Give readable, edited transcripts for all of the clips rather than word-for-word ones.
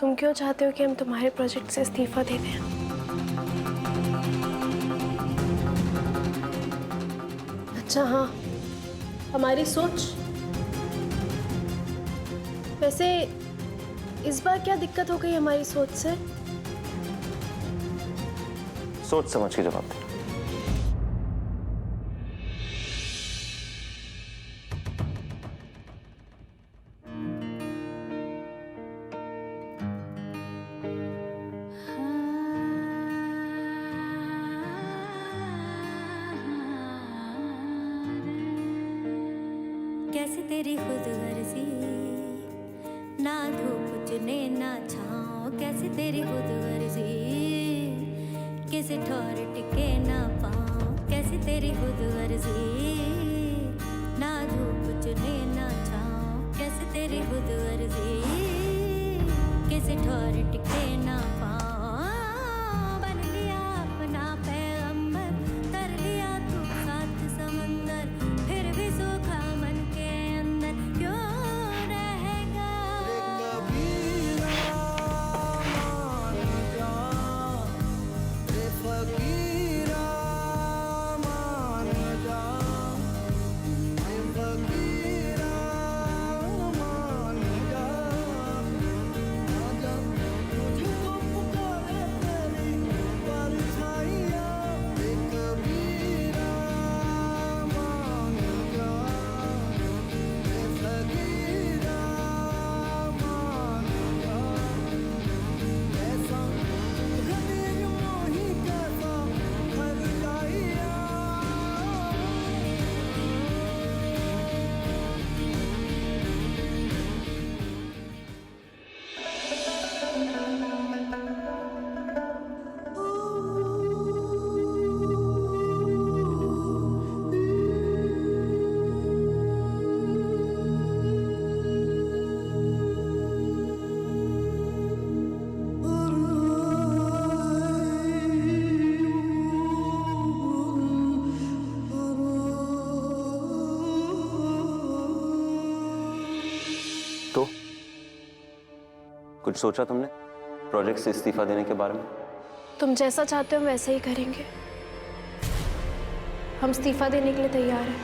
तुम क्यों चाहते हो कि हम तुम्हारे प्रोजेक्ट से इस्तीफा दे दें? अच्छा हाँ, हमारी सोच। वैसे इस बार क्या दिक्कत हो गई हमारी सोच से? सोच समझ के जवाब दे। कैसे तेरी खुद गर्जी, ना धूप चुने ना छाँव, कैसे तेरी खुद गर्जी, किसी ठौर टिके ना पाँव, कैसे तेरी खुद गर्जी, ना धूप चुने ना छाँव, कैसे तेरी खुद गर्जी, किसी ठौर टिके ना पाँव, बन लिया अपना पैगंबर, कर लिया तू सात समंदर, फिर भी सूखा मन के अंदर क्यों रहेगा? तो कुछ सोचा तुमने प्रोजेक्ट से इस्तीफा देने के बारे में? तुम जैसा चाहते हो वैसे ही करेंगे। हम इस्तीफा देने के लिए तैयार हैं।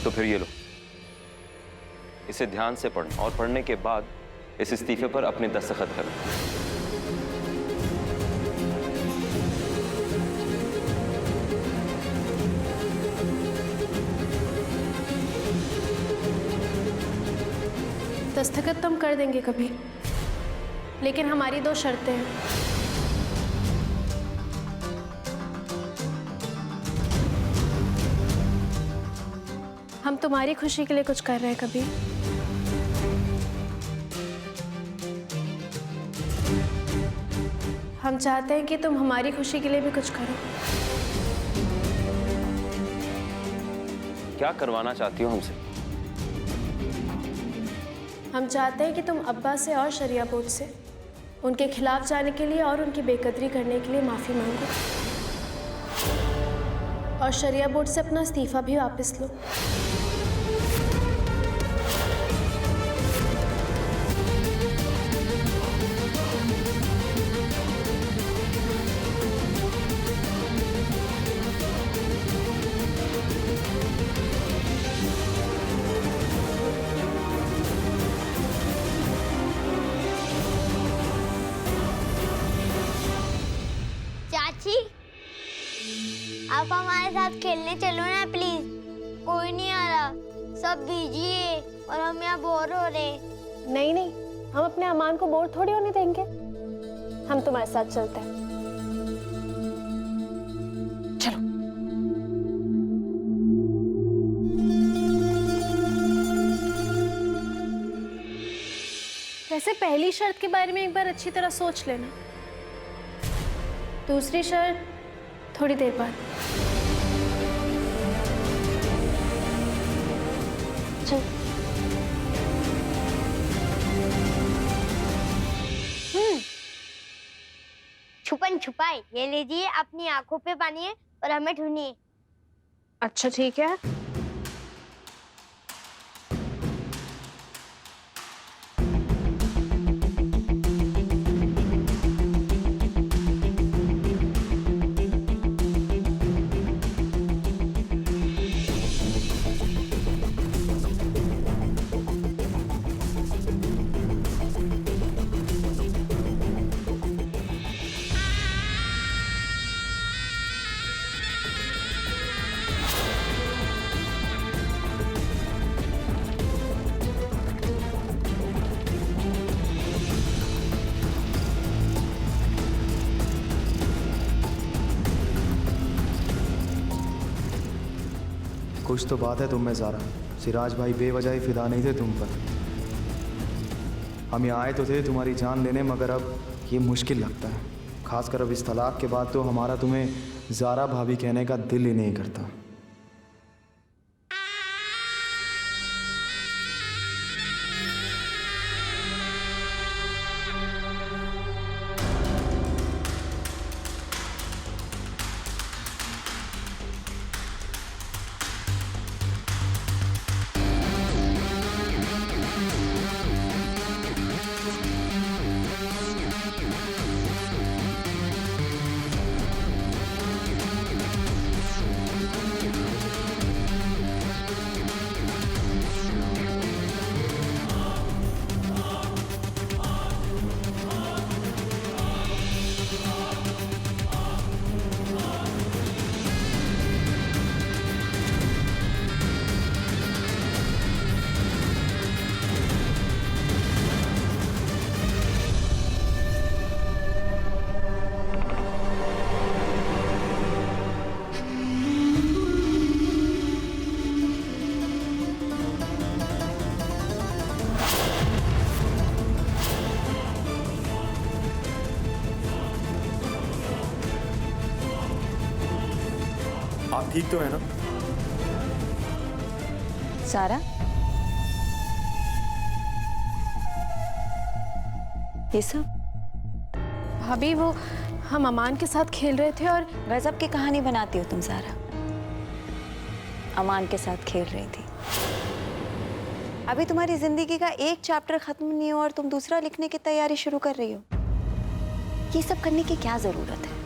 तो फिर ये लो, इसे ध्यान से पढ़ो और पढ़ने के बाद इस इस्तीफे पर अपने दस्तखत करो। दस्तखत तो हम कर देंगे कभी, लेकिन हमारी दो शर्तें हैं। हम तुम्हारी खुशी के लिए कुछ कर रहे हैं कभी, हम चाहते हैं कि तुम हमारी खुशी के लिए भी कुछ करो। क्या करवाना चाहती हो हमसे? हम चाहते हैं कि तुम अब्बा से और शरिया बोर्ड से उनके खिलाफ जाने के लिए और उनकी बेकदरी करने के लिए माफ़ी मांगो, और शरिया बोर्ड से अपना इस्तीफा भी वापस लो। चाची, आप हमारे साथ खेलने चलो ना प्लीज। कोई नहीं आ रहा, सब बिजी है और हम यहाँ बोर हो रहे हैं। नहीं नहीं, हम अपने अमान को बोर थोड़ी होने देंगे। हम तुम्हारे साथ चलते हैं। चलो। वैसे पहली शर्त के बारे में एक बार अच्छी तरह सोच लेना। दूसरी शर्त थोड़ी देर बाद। चल। छुप। छुपन छुपाई। ये लीजिए, अपनी आंखों पे बांधिए और हमें ढूंढिए। अच्छा ठीक है। कुछ तो बात है तुम में ज़ारा। सिराज भाई बेवजह ही फिदा नहीं थे तुम पर। हम यहाँ आए तो थे तुम्हारी जान लेने, मगर अब ये मुश्किल लगता है। खासकर अब इस तलाक के बाद तो हमारा तुम्हें ज़ारा भाभी कहने का दिल ही नहीं करता। आप ठीक तो है ना? सारा, ये सब? भाभी वो हम अमान के साथ खेल रहे थे और गजब की कहानी बनाती हो तुम सारा। अमान के साथ खेल रही थी। अभी तुम्हारी जिंदगी का एक चैप्टर खत्म नहीं हुआ और तुम दूसरा लिखने की तैयारी शुरू कर रही हो। ये सब करने की क्या जरूरत है?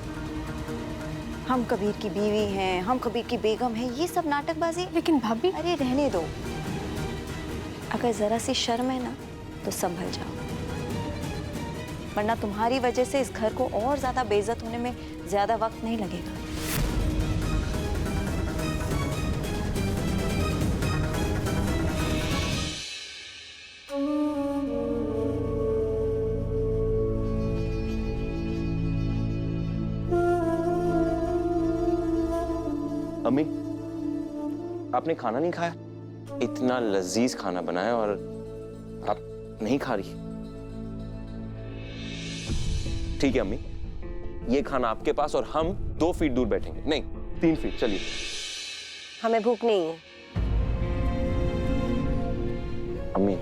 हम कबीर की बीवी हैं, हम कबीर की बेगम हैं, ये सब नाटकबाजी। लेकिन भाभी, अरे रहने दो। अगर जरा सी शर्म है ना तो संभल जाओ, वरना तुम्हारी वजह से इस घर को और ज्यादा बेइज्जत होने में ज्यादा वक्त नहीं लगेगा। अम्मी, आपने खाना नहीं खाया? इतना लजीज खाना बनाया और आप नहीं खा रही। ठीक है अम्मी, ये खाना आपके पास और हम 2 फीट दूर बैठेंगे। नहीं, 3 फीट। चलिए। हमें भूख नहीं है। अम्मी,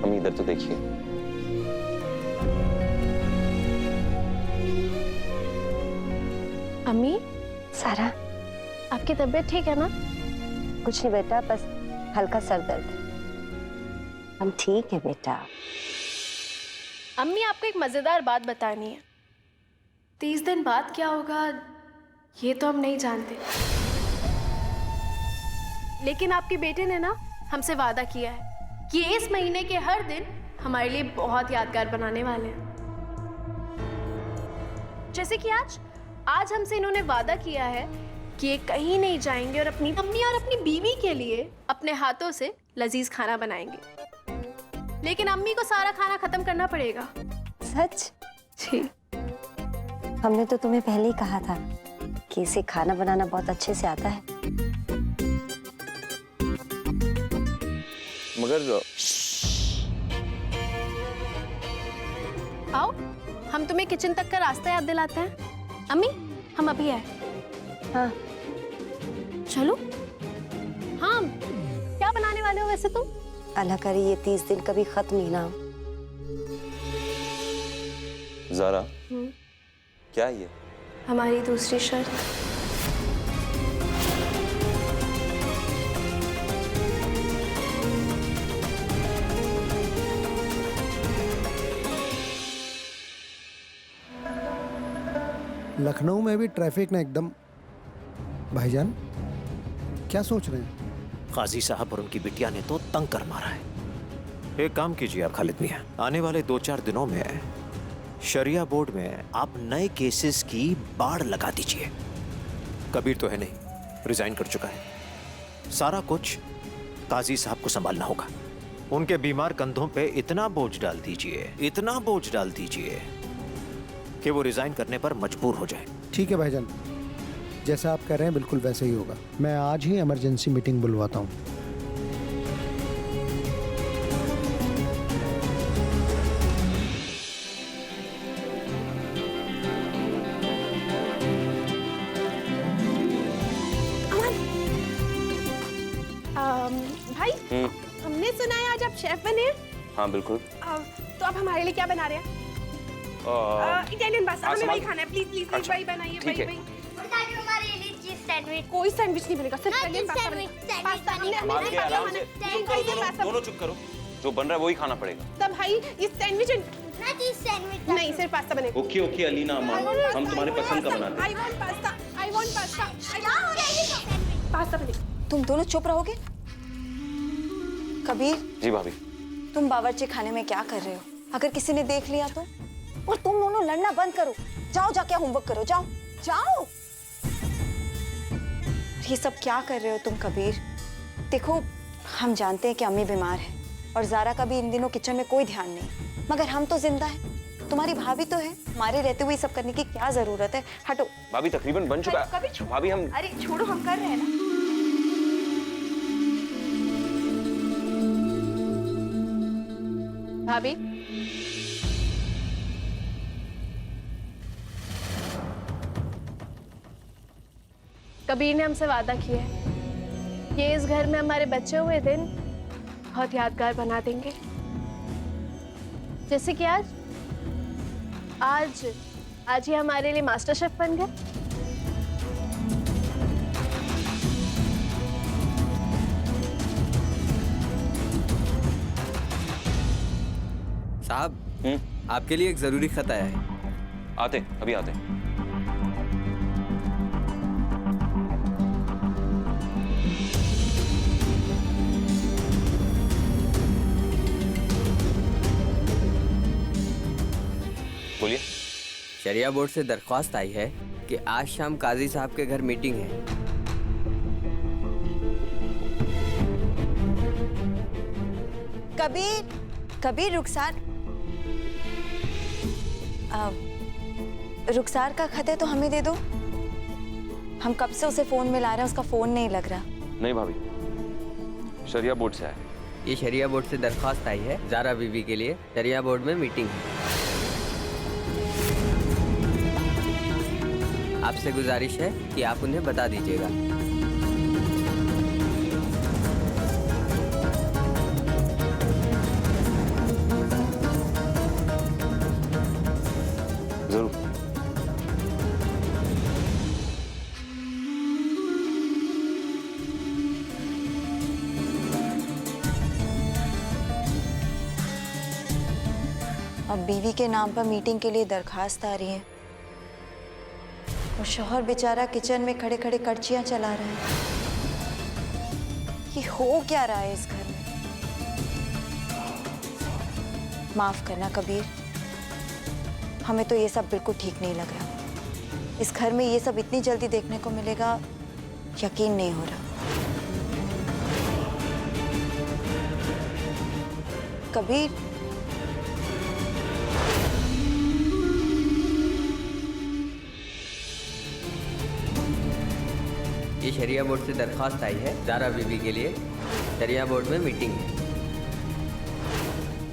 अम्मी इधर तो देखिए। अम्मी, सारा, आपकी तबीयत ठीक है ना? कुछ नहीं बेटा, बस हल्का सर दर्द। हम ठीक है बेटा। अम्मी, आपको एक मजेदार बात बतानी है। 30 दिन बाद क्या होगा ये तो हम नहीं जानते, लेकिन आपके बेटे ने ना हमसे वादा किया है कि इस महीने के हर दिन हमारे लिए बहुत यादगार बनाने वाले हैं। जैसे कि आज हमसे इन्होंने वादा किया है कि ये कहीं नहीं जाएंगे और अपनी अम्मी और अपनी बीवी के लिए अपने हाथों से लजीज खाना बनाएंगे। लेकिन अम्मी को सारा खाना खत्म करना पड़ेगा। सच? जी। हमने तो तुम्हें पहले ही कहा था कि इसे खाना बनाना बहुत अच्छे से आता है। मगर आओ, हम तुम्हें किचन तक का रास्ता याद दिलाते हैं। अम्मी, हम अभी आए। हाँ चलो। हाँ, क्या बनाने वाले हो वैसे तुम? अल्लाह करे ये 30 दिन कभी खत्म ही ना हो। ज़ारा, क्या है ये? हमारी दूसरी शर्त। लखनऊ में भी ट्रैफिक ने एकदम। भाईजान क्या सोच रहे हैं? काजी साहब और उनकी बिटिया ने तो तंग कर मारा है। एक काम कीजिए आप खालिद मियां, आने वाले 2-4 दिनों में शरिया बोर्ड में आप नए केसेस की बाढ़ लगा दीजिए। कबीर तो है नहीं, रिजाइन कर चुका है। सारा कुछ काजी साहब को संभालना होगा। उनके बीमार कंधों पे इतना बोझ डाल दीजिए कि वो रिजाइन करने पर मजबूर हो जाए। ठीक है भाईजान, जैसा आप कह रहे हैं बिल्कुल वैसे ही होगा। मैं आज ही इमरजेंसी मीटिंग बुलवाता हूँ। भाई, हमने सुना है आज आप शेफ बने हैं। हाँ बिल्कुल। तो आप हमारे लिए क्या बना रहे हैं? Italian pasta. हमें वही खाना है। प्लीज प्लीज प्लीज वही बनाइए। ठीक है। हमारे लिए चीज सैंडविच। कोई सैंडविच नहीं बनेगा, सिर्फ हाँ, इटालियन पास्ता सैंडविच, बनेगा। सैंडविच पास्ता बनेगा। हमने मार के आराम से पास्ता। दोनों चुप करो। जो बन रहा है वही खाना पड़ेगा। तब भाई ये सैंडविच ना चीज सैंडविच। नहीं, सिर्फ पास्ता बनेगा। ओके ओके अलीना अम्मा, हम तुम्हारे पसंद का बनाते हैं। I want pasta. I want pasta. क्या हो रहा है ये सैंडविच? पास्ता बनेगा। तुम दोनों चुप रहोगे? कबीर, जी भाभी। तुम बावर्ची खाने में क्या कर रहे हो? अगर किसी ने देख लिया तो? और तुम दोनों लड़ना बंद करो। जाओ जाके होमवर्क करो, जाओ जाओ। ये सब क्या कर रहे हो तुम कबीर? देखो, हम जानते हैं कि अम्मी बीमार है और ज़ारा का भी इन दिनों किचन में कोई ध्यान नहीं, मगर हम तो जिंदा हैं। तुम्हारी भाभी तो है, हमारे रहते हुए सब करने की क्या जरूरत है? हटो। भाभी तकरीबन बन चुका है। भाभी हम अरे छोड़ो, हम कर रहे हैं ना। भाभी, कबीर ने हमसे वादा किया है ये इस घर में हमारे बचे हुए दिन बहुत यादगार बना देंगे। जैसे कि आज ही हमारे लिए मास्टर शेफ बन गए। साहब, आपके लिए एक जरूरी खत आया है। आते अभी आते। बोलिए। शरिया बोर्ड से दरख्वास्त आई है कि आज शाम काजी साहब के घर मीटिंग है। कबीर रुखसार का खत है तो हमें दे दो। हम कब से उसे फोन मिला रहे हैं, उसका फोन नहीं लग रहा। नहीं भाभी, शरिया बोर्ड से आया। ये शरिया बोर्ड से दरख्वास्त आई है ज़ारा बीबी के लिए। शरिया बोर्ड में मीटिंग है। आपसे गुजारिश है कि आप उन्हें बता दीजिएगा। जरूर। अब बीवी के नाम पर मीटिंग के लिए दरखास्त आ रही है और शौहर बेचारा किचन में खड़े खड़े कड़छियां चला रहा है। ये हो क्या रहा है इस घर में? माफ करना कबीर, हमें तो ये सब बिल्कुल ठीक नहीं लग रहा। इस घर में ये सब इतनी जल्दी देखने को मिलेगा, यकीन नहीं हो रहा। कबीर, ये शरिया बोर्ड से दरख्वास्त आई है ज़ारा बीबी के लिए। शरिया बोर्ड में मीटिंग है।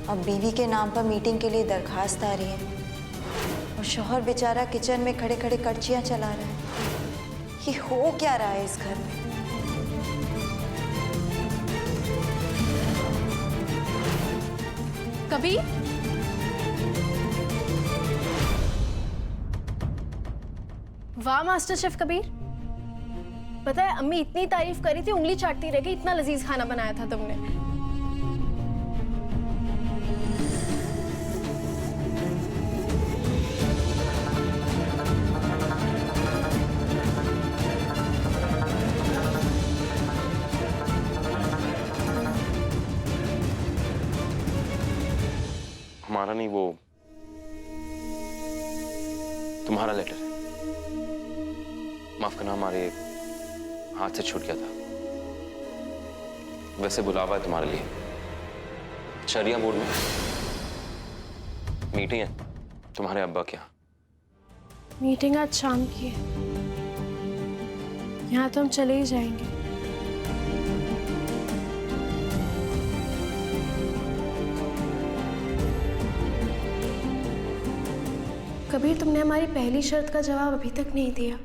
अब बीवी के नाम पर मीटिंग के लिए दरखास्त आ रही है और शौहर बेचारा किचन में खड़े खड़े कड़छियां चला रहा है। ये हो क्या रहा है इस घर में? कबीर, वाह मास्टर शेफ कबीर, पता है अम्मी इतनी तारीफ करी थी, उंगली चाटती रह गई, इतना लजीज खाना बनाया था तुमने। हमारा नहीं, वो तुम्हारा लेटर है। माफ करना, हमारे हाथ से छूट गया था। वैसे बुलावा है तुम्हारे लिए, शरिया बोर्ड में मीटिंग है तुम्हारे अब्बा के यहाँ। मीटिंग आज शाम की है, यहाँ तो हम चले ही जाएंगे। कबीर, तुमने हमारी पहली शर्त का जवाब अभी तक नहीं दिया।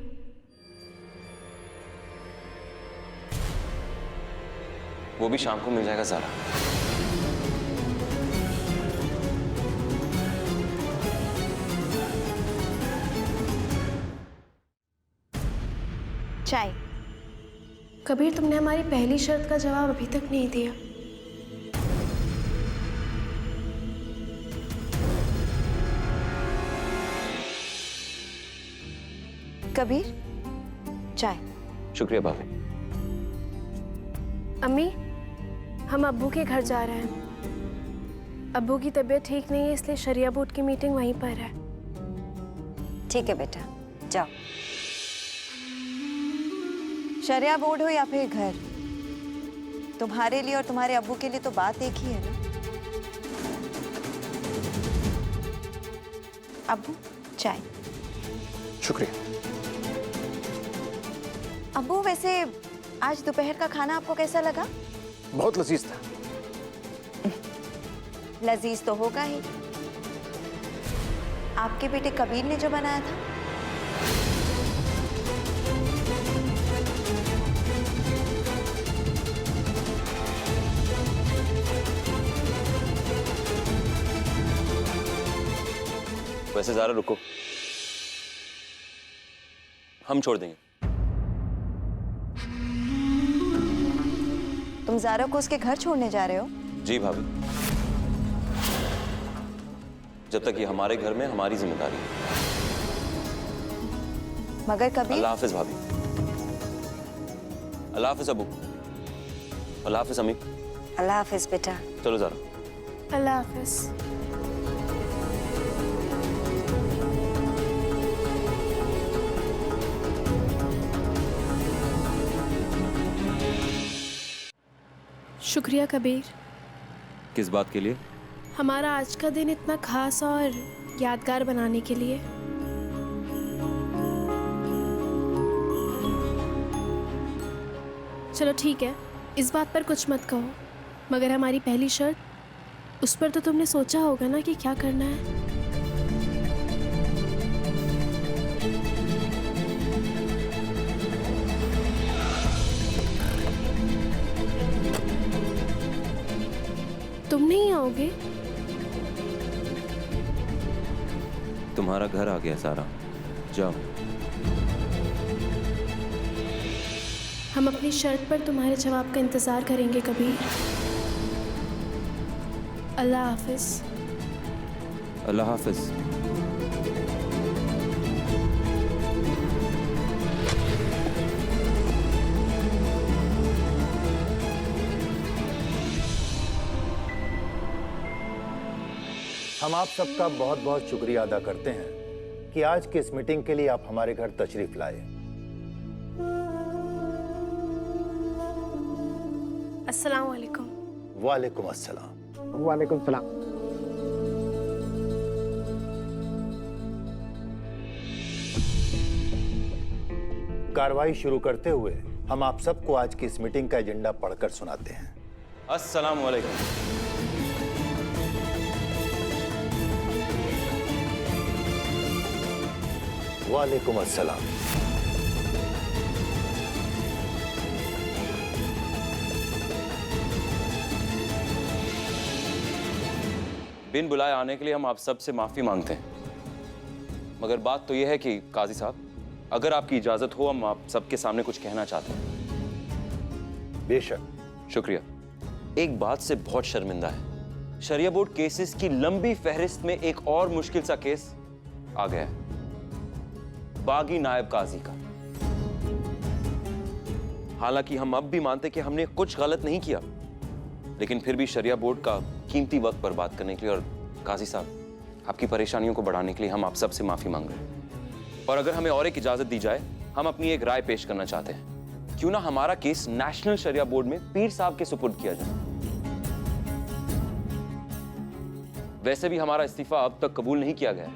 वो भी शाम को मिल जाएगा ज़ारा। चाय। कबीर, तुमने हमारी पहली शर्त का जवाब अभी तक नहीं दिया। कबीर, चाय। शुक्रिया भाभी। अम्मी, हम अब्बू के घर जा रहे हैं। अब्बू की तबीयत ठीक नहीं है, इसलिए शरिया बोर्ड की मीटिंग वहीं पर है। ठीक है बेटा, जाओ। शरिया बोर्ड हो या फिर घर, तुम्हारे लिए और तुम्हारे अब्बू के लिए तो बात एक ही है ना। अब्बू, चाय। शुक्रिया। अब्बू, वैसे आज दोपहर का खाना आपको कैसा लगा? बहुत लजीज था। लजीज तो होगा ही, आपके बेटे कबीर ने जो बनाया था। वैसे ज़ारा रुको, हम छोड़ देंगे। तुम ज़ारा को उसके घर छोड़ने जा रहे हो? जी भाभी, जब तक ये हमारे घर में हमारी जिम्मेदारी है। मगर कबीर। अल्लाह हाफिज भाभी। अल्लाह हाफिज अबू। अल्लाह हाफिज अम्मी। अल्लाह हाफिज बेटा। चलो ज़ारा। अल्लाह हाफिज। शुक्रिया कबीर। किस बात के लिए? हमारा आज का दिन इतना खास और यादगार बनाने के लिए। चलो ठीक है, इस बात पर कुछ मत कहो, मगर हमारी पहली शर्त, उस पर तो तुमने सोचा होगा ना कि क्या करना है। तुम नहीं आओगे? तुम्हारा घर आ गया ज़ारा, जाओ। हम अपनी शर्त पर तुम्हारे जवाब का इंतजार करेंगे कबीर। अल्लाह हाफिज। अल्लाह हाफिज। हम आप सबका बहुत बहुत शुक्रिया अदा करते हैं कि आज की इस मीटिंग के लिए आप हमारे घर तशरीफ लाए। अस्सलाम वालेकुम। वालेकुम अस्सलाम। वालेकुम सलाम। कार्रवाई शुरू करते हुए हम आप सबको आज की इस मीटिंग का एजेंडा पढ़कर सुनाते हैं। अस्सलाम वालेकुम। वालेकुम अस्सलाम। बिन बुलाए आने के लिए हम आप सब से माफी मांगते हैं, मगर बात तो यह है कि काजी साहब, अगर आपकी इजाजत हो, हम आप सबके सामने कुछ कहना चाहते हैं। बेशक। शुक्रिया। एक बात से बहुत शर्मिंदा है, शरिया बोर्ड केसेस की लंबी फहरिस्त में एक और मुश्किल सा केस आ गया है, बागी नायब काजी का। हालांकि हम अब भी मानते कि हमने कुछ गलत नहीं किया, लेकिन फिर भी शरिया बोर्ड का कीमती वक्त बर्बाद करने के लिए और काजी साहब आपकी परेशानियों को बढ़ाने के लिए हम आप सबसे माफी मांग रहे हैं। और अगर हमें और एक इजाजत दी जाए, हम अपनी एक राय पेश करना चाहते हैं। क्यों ना हमारा केस नेशनल शरिया बोर्ड में पीर साहब के सुपुर्द किया जाए। वैसे भी हमारा इस्तीफा अब तक कबूल नहीं किया गया।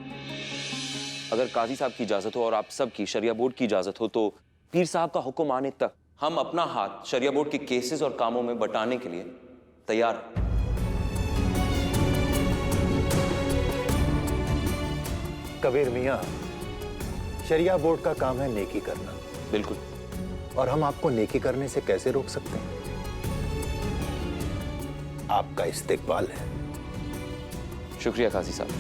अगर काजी साहब की इजाजत हो और आप सब की शरिया बोर्ड की इजाजत हो, तो पीर साहब का हुक्म आने तक हम अपना हाथ शरिया बोर्ड के केसेस और कामों में बटाने के लिए तैयार हैं। कबीर मियां, शरिया बोर्ड का काम है नेकी करना। बिल्कुल। और हम आपको नेकी करने से कैसे रोक सकते हैं? आपका इस्तेकबाल है। शुक्रिया काजी साहब।